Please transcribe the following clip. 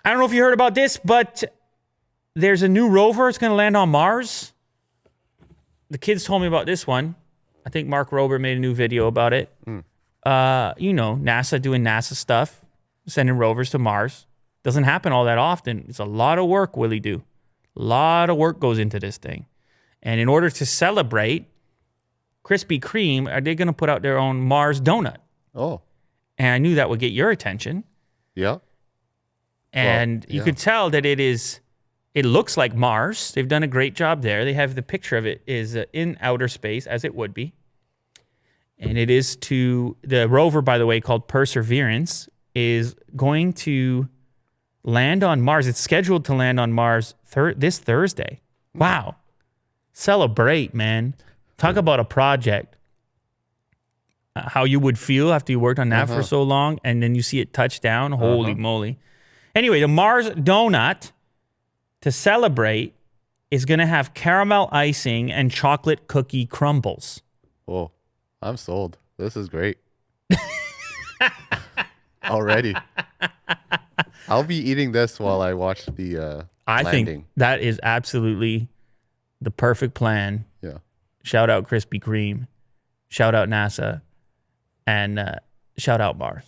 I don't know if you heard about this, but there's a new rover. It's going to land on Mars. The kids told me about this one. I think Mark Rober made a new video about it. NASA doing NASA stuff, sending rovers to Mars. Doesn't happen all that often. It's a lot of work, Willie do. A lot of work goes into this thing. And in order to celebrate, Krispy Kreme, are they going to put out their own Mars donut? Oh. And I knew that would get your attention. Yeah. And you could tell that it looks like Mars. They've done a great job there. They have the picture of it is in outer space, as it would be. And it is the rover, by the way, called Perseverance, is going to land on Mars. It's scheduled to land on Mars this Thursday. Wow. Celebrate, man. Talk about a project. How you would feel after you worked on that for so long, and then you see it touch down. Holy moly. Anyway, the Mars donut, to celebrate, is going to have caramel icing and chocolate cookie crumbles. Oh, I'm sold. This is great. Already. I'll be eating this while I watch the I landing. think that is absolutely the perfect plan. Yeah. Shout out Krispy Kreme. Shout out NASA. And shout out Mars.